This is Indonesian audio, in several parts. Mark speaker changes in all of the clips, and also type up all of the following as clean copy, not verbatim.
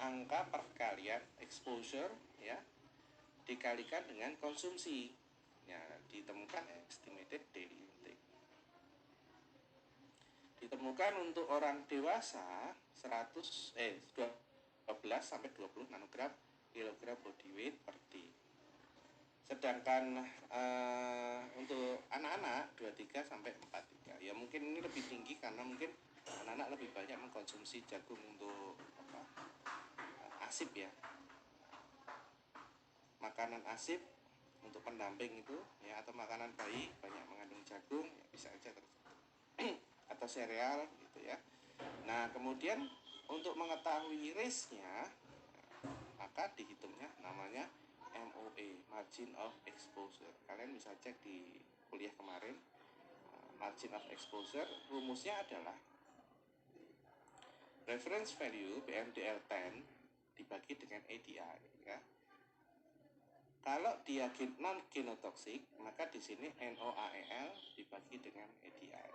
Speaker 1: angka perkalian exposure ya dikalikan dengan konsumsi. Ya, ditemukan estimated daily intake. Ditemukan untuk orang dewasa 12 sampai 20 nanogram kilogram body weight per day. Sedangkan untuk anak-anak 23 sampai 43. Ya mungkin ini lebih tinggi karena mungkin anak-anak lebih banyak mengkonsumsi jagung untuk asip ya. Makanan asip untuk pendamping itu ya, atau makanan bayi banyak mengandung jagung ya, bisa aja terjadi atau sereal gitu ya. Nah kemudian untuk mengetahui risknya maka dihitungnya namanya MOE, margin of exposure. Kalian bisa cek di kuliah kemarin. Margin of exposure rumusnya adalah reference value BMDL 10 dibagi dengan ADI ya. Kalau dia non genotoksik, maka di sini NOAEL dibagi dengan ADI.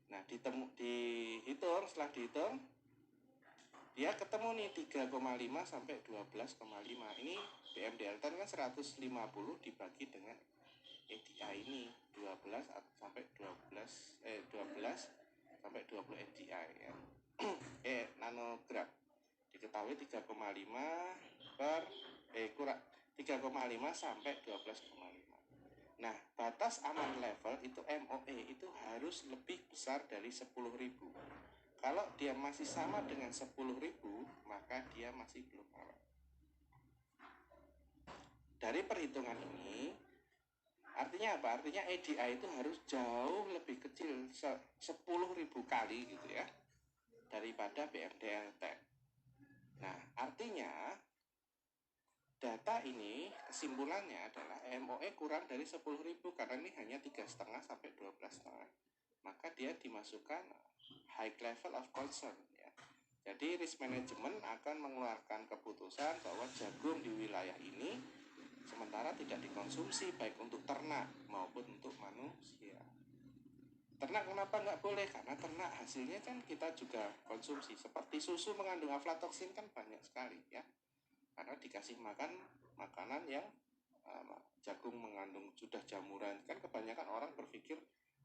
Speaker 1: Nah, dihitung, setelah dihitung dia ketemu nih 3,5 sampai 12,5. Ini BMDL kan 150 dibagi dengan ADI ini 12 sampai 12 sampai 20 ADI ya. Nanogram. Diketahui 3,5 per kurang 3,5 sampai 12,5. Nah, batas aman level itu MOE itu harus lebih besar dari 10.000. Kalau dia masih sama dengan 10.000, maka dia masih belum aman. Dari perhitungan ini, artinya apa? Artinya ADI itu harus jauh lebih kecil, 10.000 kali gitu ya, daripada BMDL 10. Nah, artinya data ini kesimpulannya adalah MOE kurang dari 10.000 karena ini hanya 3,5 sampai 12,5. Maka dia dimasukkan high level of concern ya. Jadi risk management akan mengeluarkan keputusan bahwa jagung di wilayah ini sementara tidak dikonsumsi baik untuk ternak maupun untuk manusia. Ternak kenapa nggak boleh? Karena ternak hasilnya kan kita juga konsumsi. Seperti susu mengandung aflatoksin kan banyak sekali ya. Karena dikasih makan makanan yang jagung mengandung sudah jamuran. Kan kebanyakan orang berpikir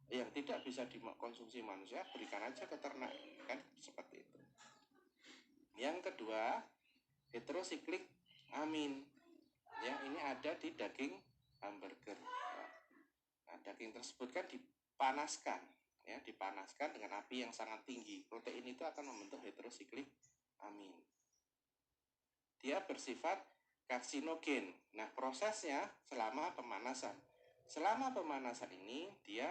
Speaker 1: yang tidak bisa dikonsumsi manusia berikan aja ke ternak kan, seperti itu. Yang kedua, heterosiklik amin ya, ini ada di daging hamburger. Nah, daging tersebut kan dipanaskan ya, dipanaskan dengan api yang sangat tinggi. Protein itu akan membentuk heterosiklik amin. Dia bersifat karsinogen. Nah, prosesnya selama pemanasan. Selama pemanasan ini dia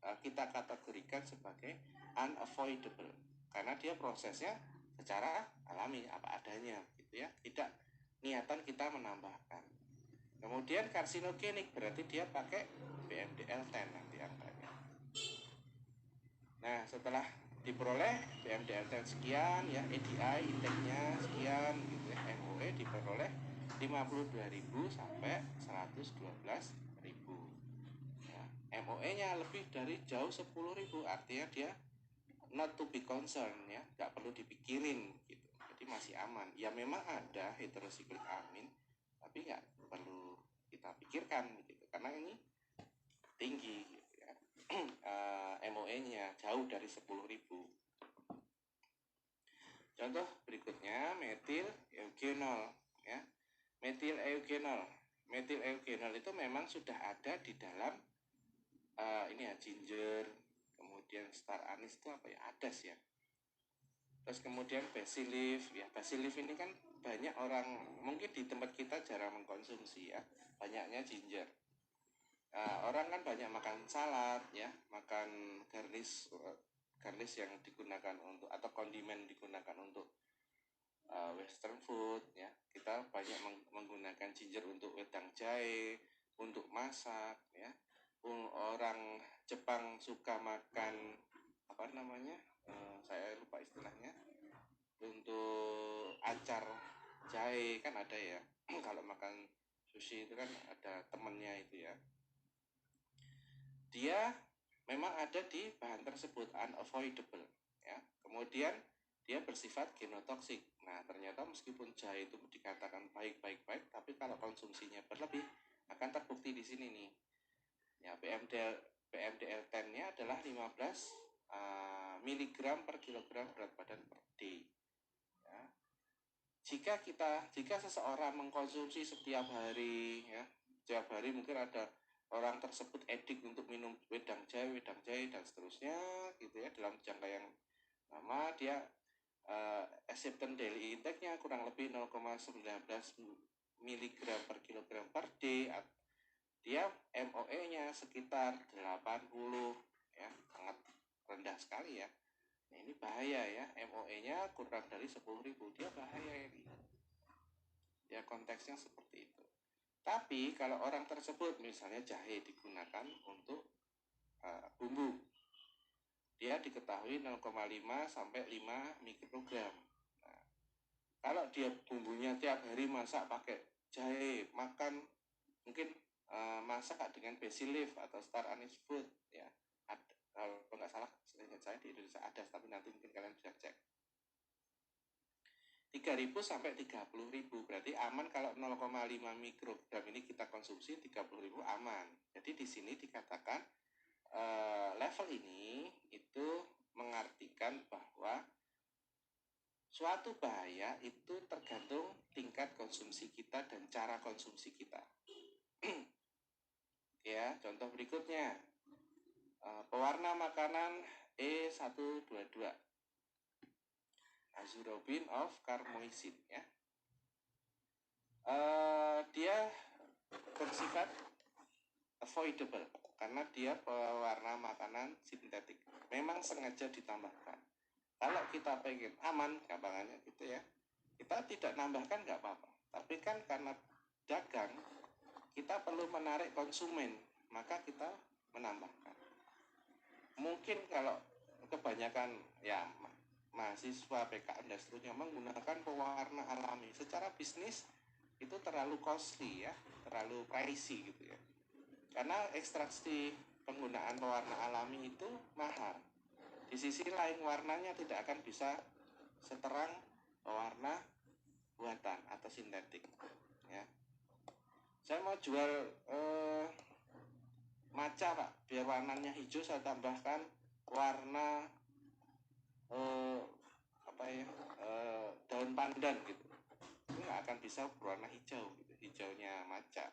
Speaker 1: kita kategorikan sebagai unavoidable karena dia prosesnya secara alami apa adanya gitu ya, tidak niatan kita menambahkan. Kemudian karsinogenik berarti dia pakai BMDL 10 nanti angkanya. Nah, setelah diperoleh BMDL 10 sekian ya, ADI intake-nya sekian gitu ya, MOE diperoleh 52.000 sampai 112.000. Ya, MOE-nya lebih dari jauh 10.000, artinya dia not to be concerned ya, nggak perlu dipikirin gitu. Jadi masih aman. Ya memang ada heterosiklik amin, tapi nggak perlu kita pikirkan gitu, karena ini tinggi gitu ya. MOE-nya jauh dari 10.000. Contoh berikutnya metil eugenol ya. Metil eugenol itu memang sudah ada di dalam ini ya, ginger, kemudian star anise itu apa ya, adas ya. Terus kemudian basil leaf ya. Basil leaf ini kan banyak orang mungkin di tempat kita jarang mengkonsumsi ya. Banyaknya ginger. Orang kan banyak makan salad ya, makan garnish yang digunakan untuk atau kondimen digunakan untuk western food ya. Kita banyak menggunakan ginger untuk wedang jahe, untuk masak ya. Orang Jepang suka makan apa namanya? Saya lupa istilahnya. Untuk acar jahe kan ada ya. Kalau makan sushi itu kan ada temennya itu ya. Dia memang ada di bahan tersebut, unavoidable ya. Kemudian dia bersifat genotoksik. Nah, ternyata meskipun jahe itu dikatakan baik, tapi kalau konsumsinya berlebih akan terbukti di sini nih. Ya, PMDL10-nya adalah 15 mg per kilogram berat badan per day. Ya. Jika seseorang mengkonsumsi setiap hari, ya, setiap hari mungkin ada orang tersebut edik untuk minum wedang jahe dan seterusnya, gitu ya, dalam jangka yang lama dia acceptance daily intake-nya kurang lebih 0,19 mg per kilogram per day, dia MOE-nya sekitar 80, ya, sangat rendah sekali ya. Nah, ini bahaya ya, MOE-nya kurang dari 10.000, dia bahaya ini. Ya, konteksnya seperti itu. Tapi kalau orang tersebut misalnya jahe digunakan untuk bumbu, dia diketahui 0,5 sampai 5 mikrogram. Nah, kalau dia bumbunya tiap hari masak pakai jahe, makan mungkin masak dengan basil leaf atau star anise food, ya, ada, kalau nggak salah saya di Indonesia ada, tapi nanti mungkin kalian bisa cek. 3.000 sampai 30.000 berarti aman. Kalau 0,5 mikrogram ini kita konsumsi, 30.000 aman. Jadi di sini dikatakan level ini itu mengartikan bahwa suatu bahaya itu tergantung tingkat konsumsi kita dan cara konsumsi kita. Ya, contoh berikutnya, pewarna makanan E122, azurobin of carmoisin, ya. Dia bersifat avoidable karena dia pewarna makanan sintetik, memang sengaja ditambahkan. Kalau kita pengen aman, gampangannya gitu ya, kita tidak nambahkan nggak apa-apa. Tapi kan karena dagang, kita perlu menarik konsumen, maka kita menambahkan. Mungkin kalau kebanyakan ya mahasiswa PKN dan seterusnya menggunakan pewarna alami, secara bisnis itu terlalu costly ya, terlalu pricey gitu ya. Karena ekstraksi penggunaan pewarna alami itu mahal. Di sisi lain warnanya tidak akan bisa seterang pewarna buatan atau sintetik, ya. Saya mau jual matcha Pak, biar warnanya hijau, saya tambahkan warna daun pandan gitu, itu nggak akan bisa berwarna hijau gitu, hijaunya matcha.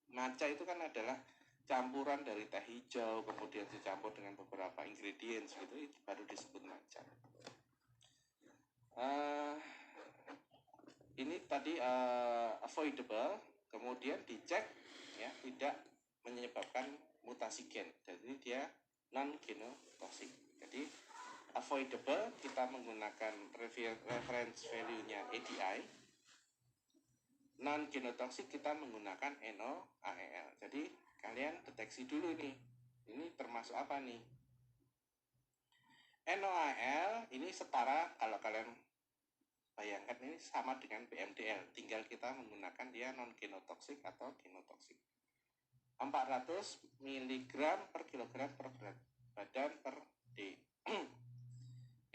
Speaker 1: Matcha itu kan adalah campuran dari teh hijau kemudian dicampur dengan beberapa ingredients gitu, itu baru disebut matcha. Ini tadi avoidable, kemudian dicek ya tidak menyebabkan mutasi gen, jadi dia non genotoxic. Jadi avoidable kita menggunakan reference value-nya ADI, non genotoxic kita menggunakan NOAEL. Jadi kalian deteksi dulu nih, ini termasuk apa nih? NOAEL ini setara, kalau kalian bayangkan ini sama dengan PMDL, tinggal kita menggunakan dia non genotoxic atau genotoxic. 400 mg per kilogram per berat badan per day.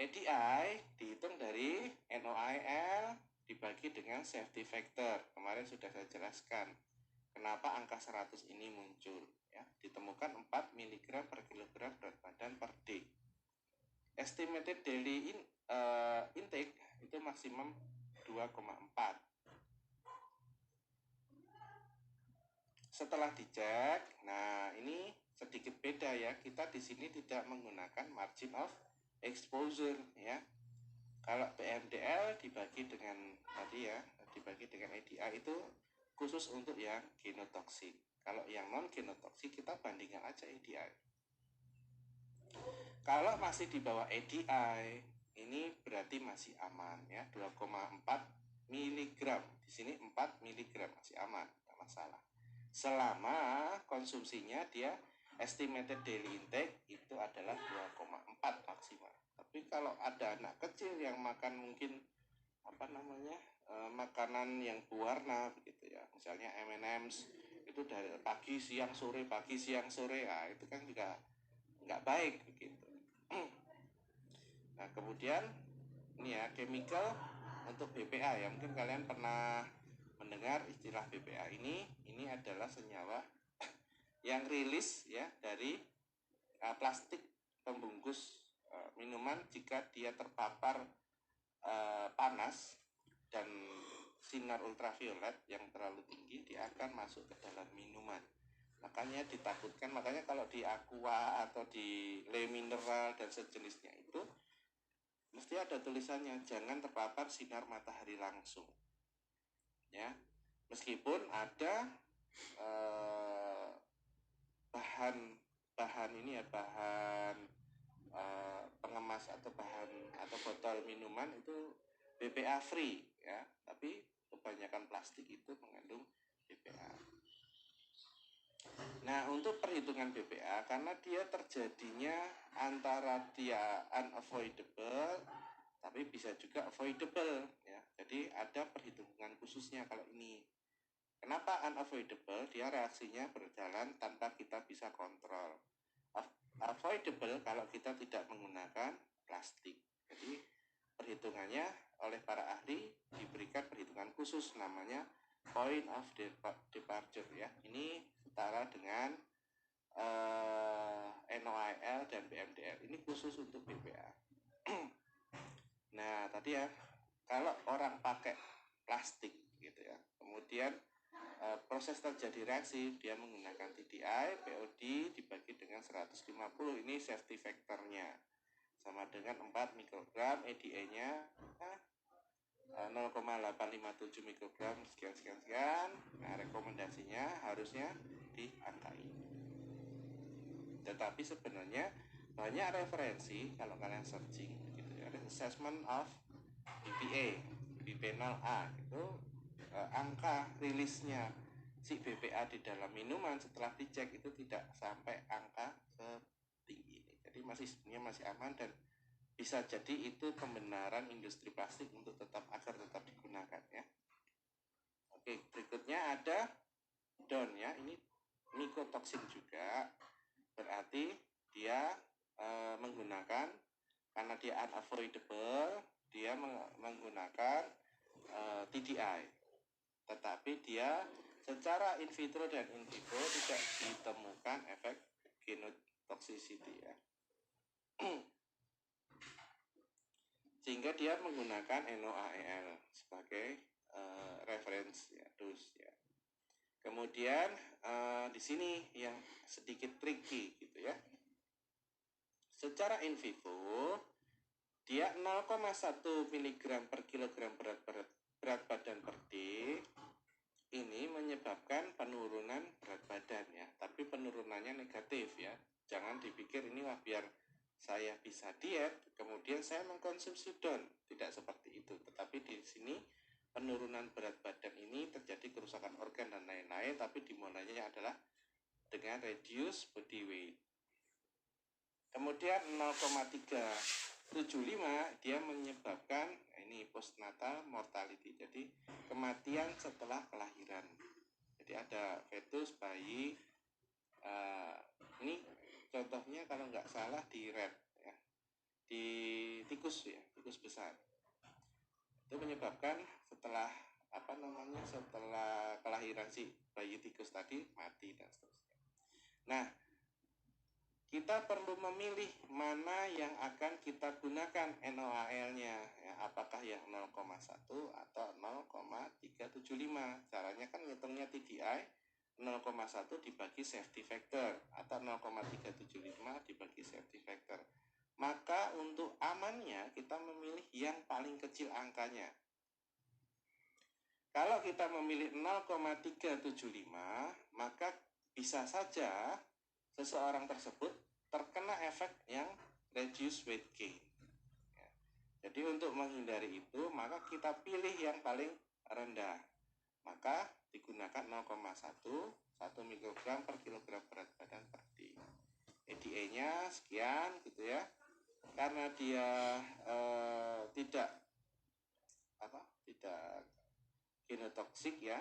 Speaker 1: ADI dihitung dari NOAEL dibagi dengan safety factor. Kemarin sudah saya jelaskan kenapa angka 100 ini muncul, ya. Ditemukan 4 mg per kilogram berat badan per day. Estimated daily intake itu maksimum 2,4. Setelah dicek, nah ini sedikit beda ya. Kita di sini tidak menggunakan margin of exposure ya. Kalau PMDL dibagi dengan tadi ya, dibagi dengan ADI itu khusus untuk yang genotoksik. Kalau yang non genotoksik kita bandingkan aja ADI. Kalau masih di bawah ADI, ini berarti masih aman ya, 2,4 mg. Di sini 4 mg masih aman, tidak masalah. Selama konsumsinya dia estimated daily intake itu adalah 2,4 maksimal. Tapi kalau ada anak kecil yang makan mungkin makanan yang berwarna begitu ya, misalnya M&M's itu dari pagi siang sore, nah itu kan juga nggak baik begitu. Nah, kemudian ini ya, chemical untuk BPA ya. Mungkin kalian pernah mendengar istilah BPA ini adalah senyawa yang rilis ya dari plastik pembungkus minuman jika dia terpapar panas dan sinar ultraviolet yang terlalu tinggi, dia akan masuk ke dalam minuman. Makanya ditakutkan, makanya kalau di aqua atau di le mineral dan sejenisnya itu mesti ada tulisannya jangan terpapar sinar matahari langsung. Ya, meskipun ada bahan ini ya, bahan pengemas atau bahan atau botol minuman itu BPA free ya, tapi kebanyakan plastik itu mengandung BPA. Nah, untuk perhitungan BPA karena dia terjadinya antara dia unavoidable tapi bisa juga avoidable ya. Jadi ada perhitungan khususnya kalau ini. Kenapa unavoidable? Dia reaksinya berjalan tanpa kita bisa kontrol. Avoidable kalau kita tidak menggunakan plastik. Jadi perhitungannya oleh para ahli diberikan perhitungan khusus namanya point of departure ya. Ini setara dengan NOAEL dan BMDR. Ini khusus untuk BPA. Nah, tadi ya, kalau orang pakai plastik gitu ya, kemudian proses terjadi reaksi, dia menggunakan TDI, POD dibagi dengan 150, ini safety factornya sama dengan 4 mikrogram, EDA-nya 0,857 mikrogram sekian. Nah, rekomendasinya harusnya di angka ini. Tetapi sebenarnya banyak referensi kalau kalian searching gitu ya, assessment of BPA, bisphenol A itu angka rilisnya si BPA di dalam minuman setelah dicek itu tidak sampai angka setinggi ini. Jadi sebenarnya masih aman dan bisa jadi itu pembenaran industri plastik untuk agar tetap digunakan ya. Oke, berikutnya ada DON ya, ini mikotoksin juga, berarti dia menggunakan, karena dia unavoidable, dia menggunakan TDI, tetapi dia secara in vitro dan in vivo tidak ditemukan efek genotoxicity ya. Sehingga dia menggunakan NOAEL sebagai referensi ya, dose ya. Kemudian di sini yang sedikit tricky gitu ya. Secara in vivo dia 0,1 mg per kilogram berat badan per D. Ini menyebabkan penurunan berat badan ya, tapi penurunannya negatif ya. Jangan dipikir ini wah biar saya bisa diet, kemudian saya mengkonsumsi DON. Tidak seperti itu. Tetapi di sini penurunan berat badan ini terjadi kerusakan organ dan lain-lain, tapi dimulainya adalah dengan reduce body weight. Kemudian 0,375 dia menyebabkan ini postnatal mortality, jadi kematian setelah kelahiran. Jadi ada fetus, bayi, ini contohnya kalau nggak salah di rat ya, di tikus ya, tikus besar. Itu menyebabkan setelah setelah kelahiran si bayi tikus tadi mati dan seterusnya. Nah, kita perlu memilih mana yang akan kita gunakan NOAEL-nya ya, apakah yang 0,1 atau 0,375. Caranya kan ngitungnya TDI 0,1 dibagi safety factor atau 0,375 dibagi safety factor. Maka untuk amannya kita memilih yang paling kecil angkanya. Kalau kita memilih 0,375, maka bisa saja seseorang tersebut terkena efek yang reduce weight gain. Ya. Jadi untuk menghindari itu, maka kita pilih yang paling rendah. Maka digunakan 0,1 mikrogram per kilogram berat badan per D. EDA-nya sekian gitu ya. Karena dia tidak genotoksik ya,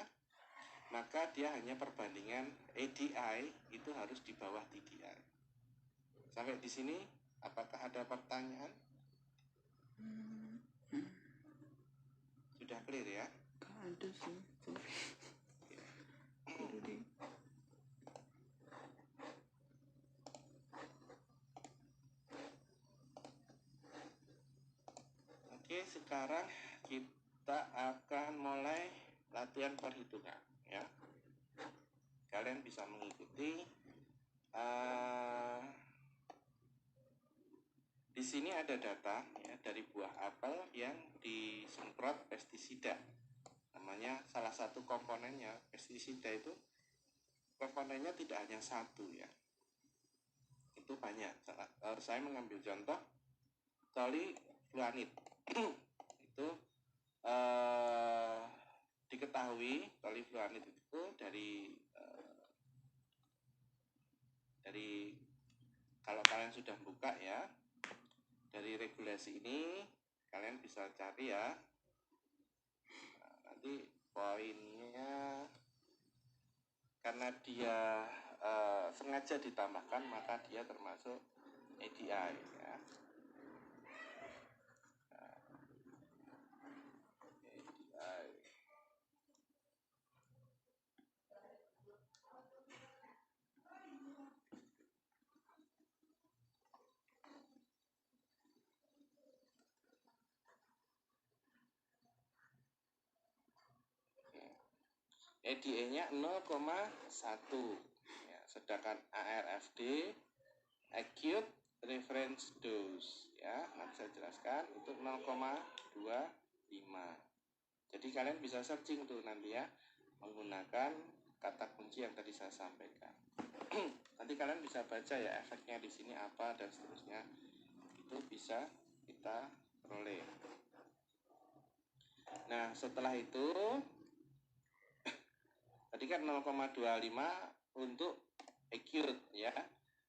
Speaker 1: maka dia hanya perbandingan EDI itu harus di bawah TDI. Sampai di sini apakah ada pertanyaan? Sudah clear ya?
Speaker 2: Gak ada sih.
Speaker 1: Oke, sekarang kita akan mulai latihan perhitungan ya. Kalian bisa mengikuti. Di sini ada data ya dari buah apel yang disemprot pestisida. Namanya salah satu komponennya pestisida itu komponennya tidak hanya satu ya. Itu banyak. Saya mengambil contoh tolifluanid. Itu diketahui tolifluanid itu dari kalau kalian sudah buka ya, dari regulasi ini kalian bisa cari ya. Nah, nanti poinnya karena dia sengaja ditambahkan maka dia termasuk ADI ya. ADA-nya 0,1 ya, sedangkan ARFD acute reference dose ya, nanti saya jelaskan itu 0,25. Jadi kalian bisa searching tuh nanti ya menggunakan kata kunci yang tadi saya sampaikan. Nanti kalian bisa baca ya efeknya di sini apa dan seterusnya, itu bisa kita peroleh. Nah setelah itu tadi kan 0,25 untuk acute ya,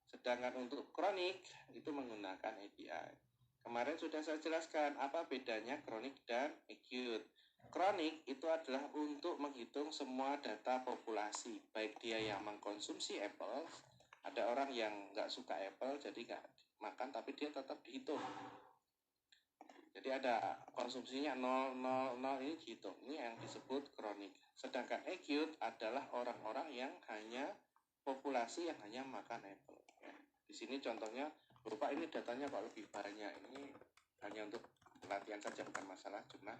Speaker 1: sedangkan untuk kronik itu menggunakan ADI. Kemarin sudah saya jelaskan apa bedanya kronik dan acute. Kronik itu adalah untuk menghitung semua data populasi, baik dia yang mengkonsumsi apple, ada orang yang nggak suka apple jadi nggak makan tapi dia tetap dihitung. Jadi ada konsumsinya 0,00 ini dihitung. Ini yang disebut kronik. Sedangkan acute adalah orang-orang yang hanya populasi yang hanya makan apple. Ya. Di sini contohnya, berupa ini datanya kok lebih banyak. Ini hanya untuk latihan saja, bukan masalah jumlah.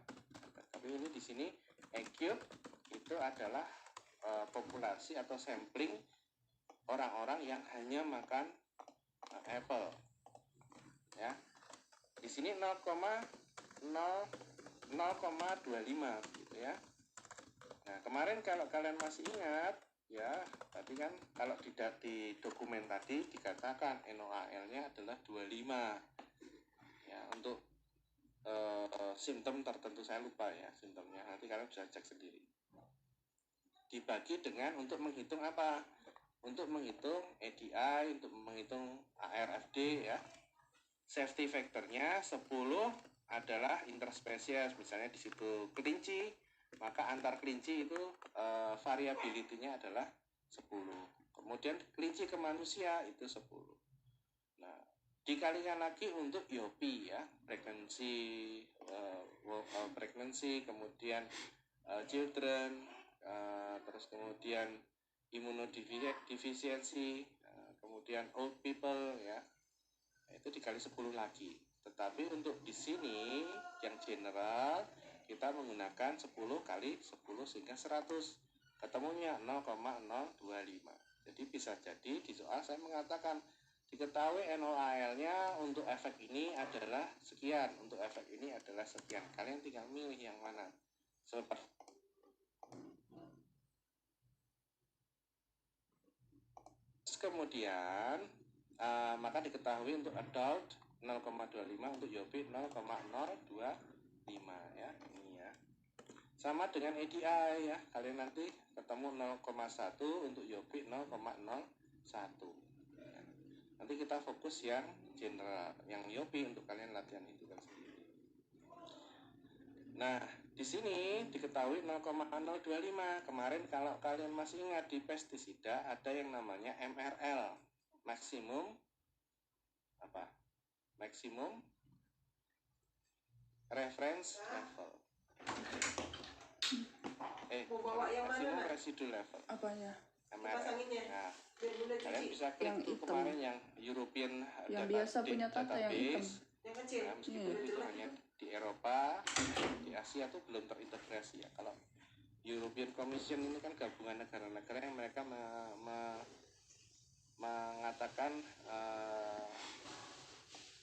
Speaker 1: Tapi ini di sini acute itu adalah populasi atau sampling orang-orang yang hanya makan apple. Ya. Di sini 0,25 gitu ya. Nah, kemarin kalau kalian masih ingat ya, tadi kan kalau di dokumen tadi dikatakan NOAL-nya adalah 25. Ya, untuk simptom tertentu saya lupa ya simptomnya. Nanti kalian bisa cek sendiri. Dibagi dengan untuk menghitung apa? Untuk menghitung ADI, untuk menghitung ARFD ya. Safety factornya 10 adalah interspesies, misalnya di situ kelinci, maka antar kelinci itu variability-nya adalah 10. Kemudian kelinci ke manusia itu 10. Nah, dikalikan lagi untuk IOP ya, pregnancy, kemudian children, terus kemudian immunodeficiency, kemudian old people ya. Itu dikali 10 lagi. Tetapi untuk di sini yang general kita menggunakan 10 kali 10 sehingga 100. Ketemunya 0,025. Jadi bisa jadi di soal saya mengatakan diketahui NOAL-nya untuk efek ini adalah sekian, untuk efek ini adalah sekian. Kalian tinggal milih yang mana. Kemudian maka diketahui untuk adult 0,25, untuk IOP 0,025 ya, ini ya. Sama dengan ADI ya, kalian nanti ketemu 0,1 untuk IOP 0,01 ya. Nanti kita fokus yang general, yang IOP untuk kalian latihan hitungan sendiri. Nah, di sini diketahui 0,025. Kemarin kalau kalian masih ingat di pestisida ada yang namanya MRL, maksimum reference level. Maksimum residu level.
Speaker 2: Apanya?
Speaker 1: MRL. Nah, kalian bisa klik itu kemarin yang European
Speaker 2: yang biasa punya tata yang hitam.
Speaker 1: Nah, meskipun itu hanya di Eropa, di Asia tuh belum terintegrasi ya. Kalau European Commission ini kan gabungan negara-negara yang mereka mengatakan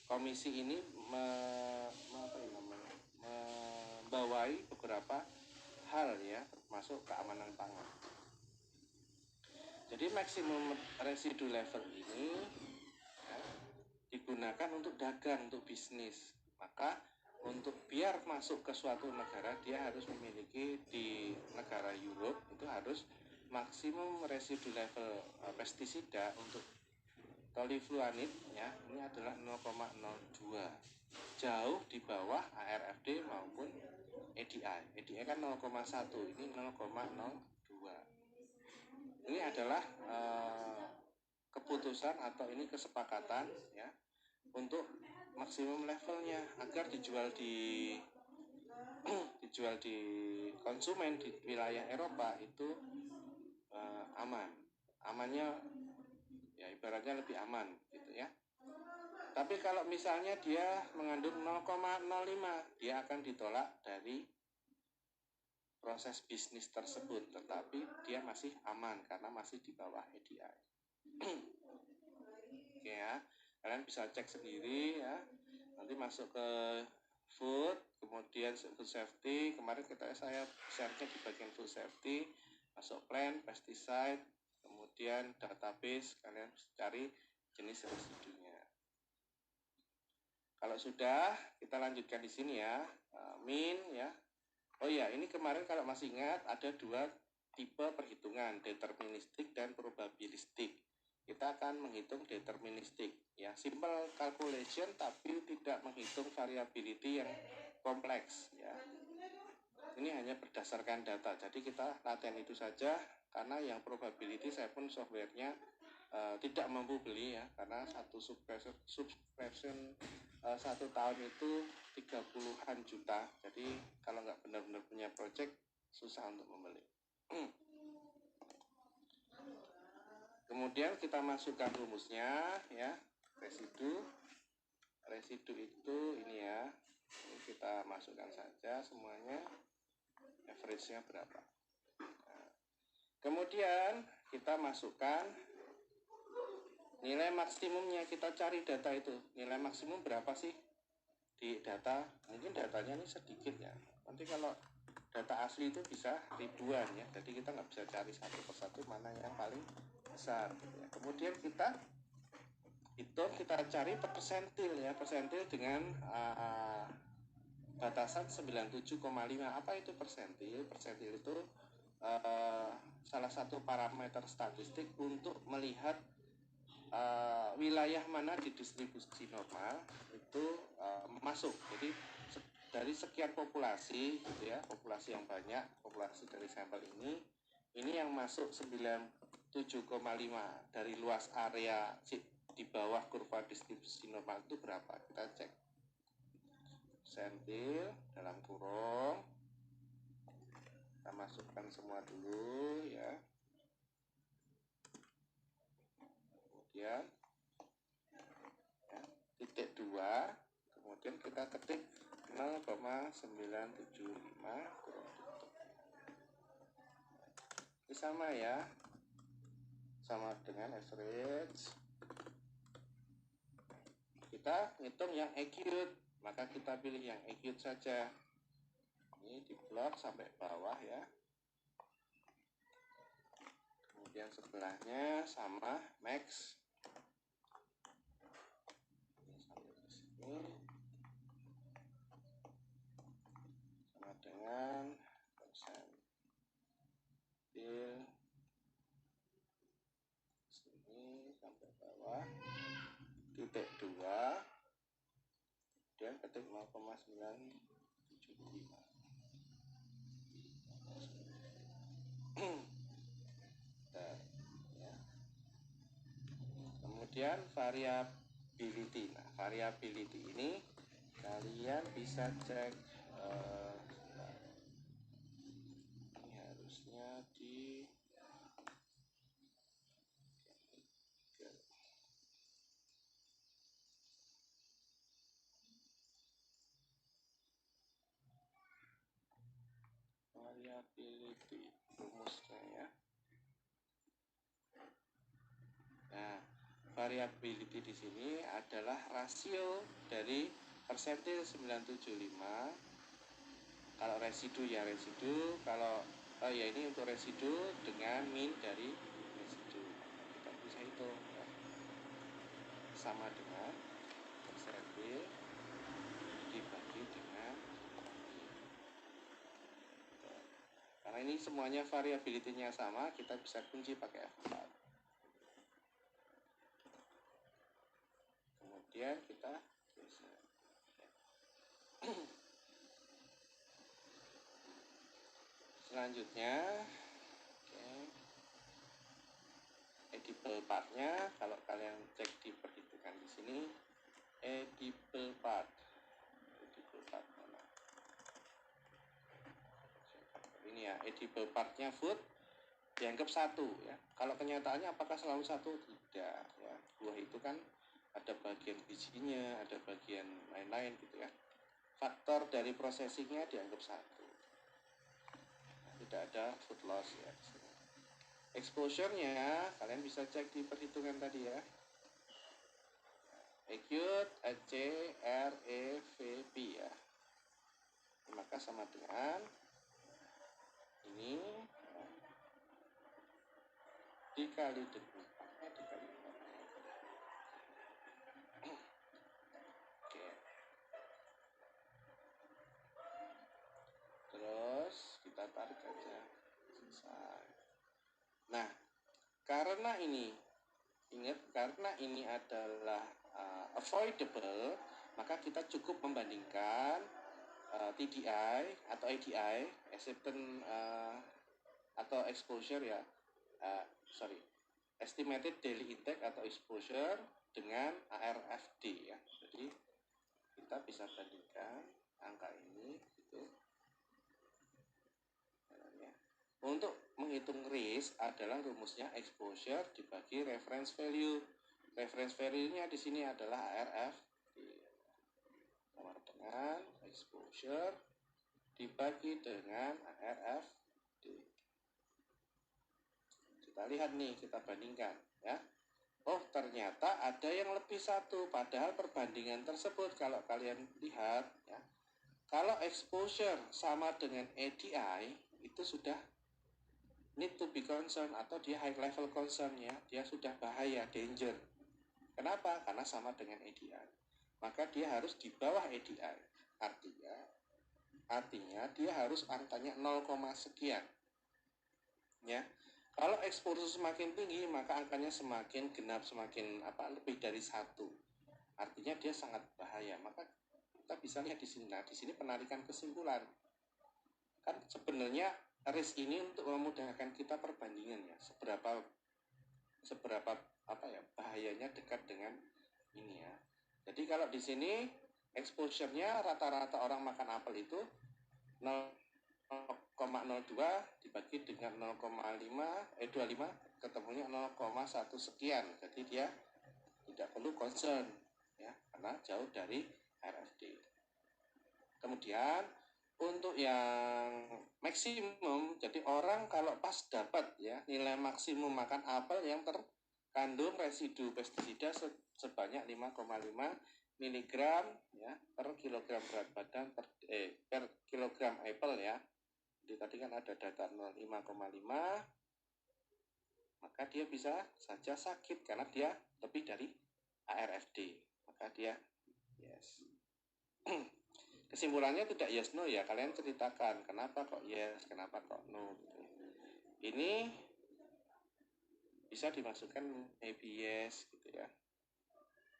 Speaker 1: komisi ini membawai beberapa hal ya, termasuk keamanan pangan. Jadi maksimum residu level ini ya, digunakan untuk dagang, untuk bisnis. Maka untuk biar masuk ke suatu negara, dia harus memiliki di negara Europe itu harus maksimum residu level pestisida untuk tolifluanid ya, ini adalah 0,02, jauh di bawah ARFD maupun EDI. EDI kan 0,1, ini 0,02. Ini adalah keputusan atau ini kesepakatan ya untuk maksimum levelnya agar dijual di konsumen di wilayah Eropa itu amannya ya, ibaratnya lebih aman gitu ya. Tapi kalau misalnya dia mengandung 0,05, dia akan ditolak dari proses bisnis tersebut, tetapi dia masih aman karena masih di bawah EDI. Oke ya, kalian bisa cek sendiri ya. Nanti masuk ke food, kemudian food safety. Kemarin saya share-nya di bagian food safety, masuk plant, pesticide, kemudian database, kalian cari jenis residunya. Kalau sudah, kita lanjutkan di sini ya, min ya. Oh ya, ini kemarin kalau masih ingat ada dua tipe perhitungan, deterministik dan probabilistik. Kita akan menghitung deterministik ya, simple calculation tapi tidak menghitung variability yang kompleks ya. Ini hanya berdasarkan data, jadi kita latihan itu saja, karena yang probability saya pun softwarenya tidak mampu beli ya, karena satu subscription 1 tahun itu 30-an juta, jadi kalau nggak benar-benar punya project susah untuk membeli. Kemudian kita masukkan rumusnya ya, residu itu ini ya, ini kita masukkan saja semuanya, average-nya berapa. Nah, kemudian kita masukkan nilai maksimumnya, kita cari data itu, nilai maksimum berapa sih di data. Mungkin datanya ini sedikit ya, nanti kalau data asli itu bisa ribuan ya, jadi kita nggak bisa cari satu persatu mana yang paling besar gitu ya. Kemudian kita hitung, kita cari persentil ya, persentil dengan batasan 97,5. Apa itu persentil? Persentil itu salah satu parameter statistik untuk melihat wilayah mana di distribusi normal itu masuk. Jadi dari sekian populasi gitu ya, populasi yang banyak, populasi dari sampel ini yang masuk 97,5 dari luas area di bawah kurva distribusi normal itu berapa, kita cek. Persentil dalam kurung, kita masukkan semua dulu ya. Kemudian ya, titik 2, kemudian kita ketik 0,975 kurung tutup. Ini sama ya, sama dengan average. Kita hitung yang acute, maka kita pilih yang acute saja. Ini di blok sampai bawah ya. Kemudian sebelahnya sama max. Ini sampai ke sini. Sama dengan persentil sini sampai bawah. Titik 2, kemudian ketik 0,975. Ya. Kemudian variability. Nah, variability ini kalian bisa cek ini harusnya di variability rumusnya ya. Nah, variability di sini adalah rasio dari persentil 975. Kalau residu ya residu, kalau ya ini untuk residu dengan min dari residu. Kita bisa hitung ya. Sama dengan persentil dibagi dengan min. Karena ini semuanya variability-nya sama, kita bisa kunci pakai F4. Kemudian kita geser. Selanjutnya, edible part-nya, kalau kalian cek di perhitungan di sini, edible part mana? Ini ya, edible part-nya food dianggap 1 ya. Kalau kenyataannya apakah selalu 1? Tidak ya. Buah itu kan ada bagian bijinya, ada bagian lain-lain gitu ya. Faktor dari processingnya dianggap 1. Tidak ada food loss ya. Exposure-nya kalian bisa cek di perhitungan tadi ya. Acute AC REVP ya. Maka sama dengan ini dikali dengan Oke. Terus kita tarik aja. Selesai. Nah, karena ini ingat, karena ini adalah avoidable, maka kita cukup membandingkan TDI atau ADI, acceptance atau exposure ya, estimated daily intake atau exposure dengan ARFD ya. Jadi kita bisa bandingkan angka ini gitu. Untuk menghitung risk adalah rumusnya exposure dibagi reference value. Reference value-nya di sini adalah ARFD sama dengan exposure dibagi dengan ARFD. Kita lihat nih, kita bandingkan ya. Oh, ternyata ada yang lebih 1, padahal perbandingan tersebut kalau kalian lihat ya, kalau exposure sama dengan ADI itu sudah need to be concerned atau dia high level concern ya, dia sudah bahaya, danger. Kenapa? Karena sama dengan ADI. Maka dia harus di bawah ADI. Artinya dia harus angkanya 0, sekian. Ya. Kalau exposure semakin tinggi, maka angkanya semakin genap, semakin lebih dari 1. Artinya dia sangat bahaya. Maka kita bisa lihat di sini. Nah, di sini penarikan kesimpulan. Kan sebenarnya risk ini untuk memudahkan kita perbandingan ya, seberapa bahayanya dekat dengan ini ya. Jadi kalau di sini exposure-nya rata-rata orang makan apel itu 0,02 dibagi dengan 0,25 ketemunya 0,1 sekian. Jadi dia tidak perlu concern ya, karena jauh dari RFD. Kemudian untuk yang maksimum, jadi orang kalau pas dapat ya nilai maksimum makan apel yang terkandung residu pestisida sebanyak 5,5 mg ya per kilogram berat badan per kilogram apel ya. Jadi tadi kan ada data 5,5, maka dia bisa saja sakit karena dia lebih dari ARFD. Maka dia yes. Kesimpulannya tidak yes no ya, kalian ceritakan kenapa kok yes, kenapa kok no gitu. Ini bisa dimasukkan maybe yes gitu ya,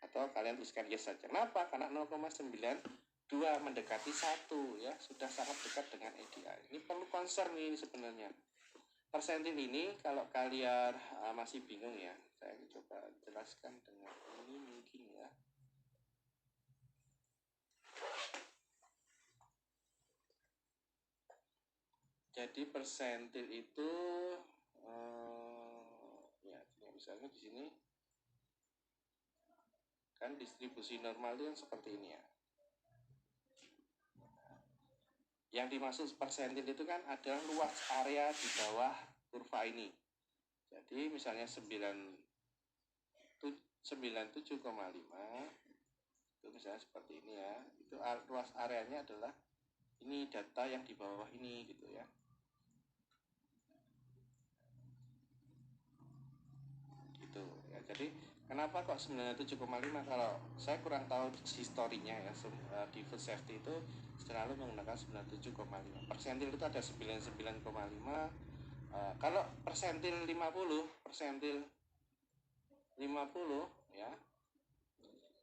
Speaker 1: atau kalian tuliskan yes saja. Kenapa? Karena 0,92 mendekati 1 ya, sudah sangat dekat dengan ADI. Ini perlu concern ini sebenarnya. Persentil ini kalau kalian masih bingung ya, saya coba jelaskan dengan ini mungkin ya. Jadi persentil itu ya misalnya di sini kan distribusi normal itu yang seperti ini ya. Yang dimaksud persentil itu kan adalah luas area di bawah kurva ini. Jadi misalnya 97,5 itu misalnya seperti ini ya. Itu luas areanya adalah ini data yang di bawah ini gitu ya. Gitu ya. Jadi kenapa kok 97,5? Kalau saya kurang tahu historinya ya, di food safety itu selalu menggunakan 97,5. Persentil itu ada 99,5. Kalau persentil 50 ya,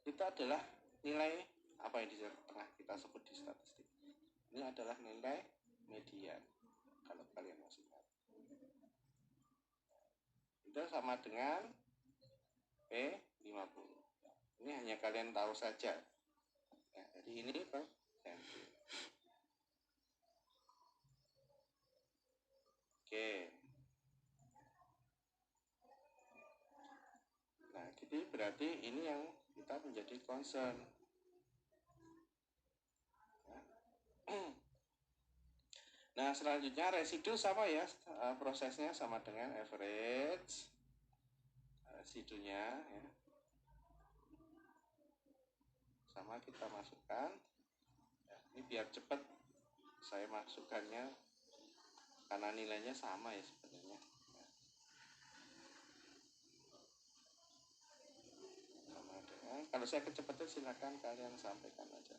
Speaker 1: itu adalah nilai apa yang di tengah kita sebut di statistik. Ini adalah nilai median. Kalau kalian masih ingat, itu sama dengan P50. Ini hanya kalian tahu saja. Ya, jadi ini persentil. Oke. Nah, jadi berarti ini yang kita menjadi concern. Nah, selanjutnya residu sama ya, prosesnya sama dengan average residunya ya. Sama kita masukkan. Ya, ini biar cepat saya masukkannya karena nilainya sama ya sebenarnya. Ya. Sama dengan, kalau saya kecepatan silakan kalian sampaikan aja.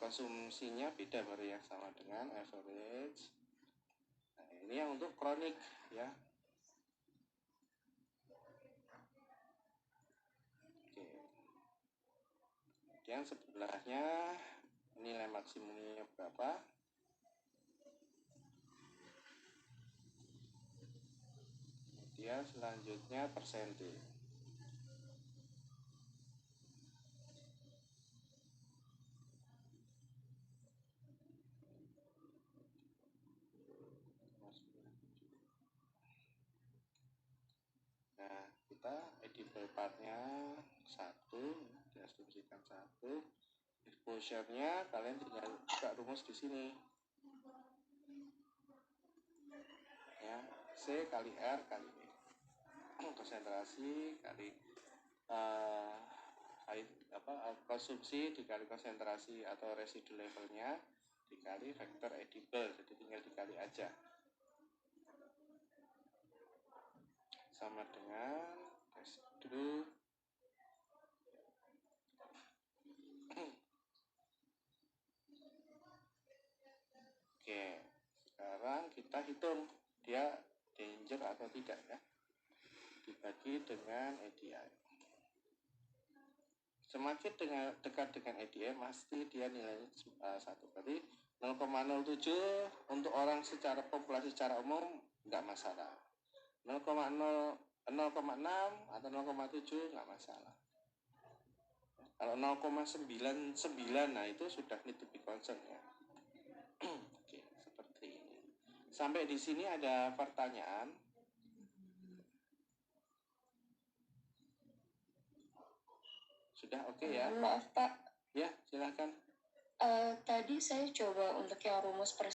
Speaker 1: Konsumsinya beda baru ya, sama dengan average. Nah, ini yang untuk kronik ya. Oke. Kemudian sebelahnya nilai maksimumnya berapa? Kemudian selanjutnya persentil. Nah, kita edible partnya 1, diasumsikan 1. Exposure-nya kalian tinggal buka rumus di sini. Ya, C kali R kali E. Konsentrasi kali konsumsi dikali konsentrasi atau residu levelnya dikali vektor edible, jadi tinggal dikali aja. Sama dengan residu. Oke, sekarang kita hitung dia danger atau tidak ya, dibagi dengan ADI. Semakin dekat dengan ADI pasti dia nilainya 1. Berarti 0,07 untuk orang secara populasi secara umum nggak masalah. 0,6 atau 0,7 nggak masalah. Kalau 0,99 nah itu sudah need to be concern ya. Oke, seperti ini. Sampai di sini ada pertanyaan? Sudah oke ya?
Speaker 2: Maaf Pak.
Speaker 1: Ya, silakan.
Speaker 2: Tadi saya coba untuk yang rumus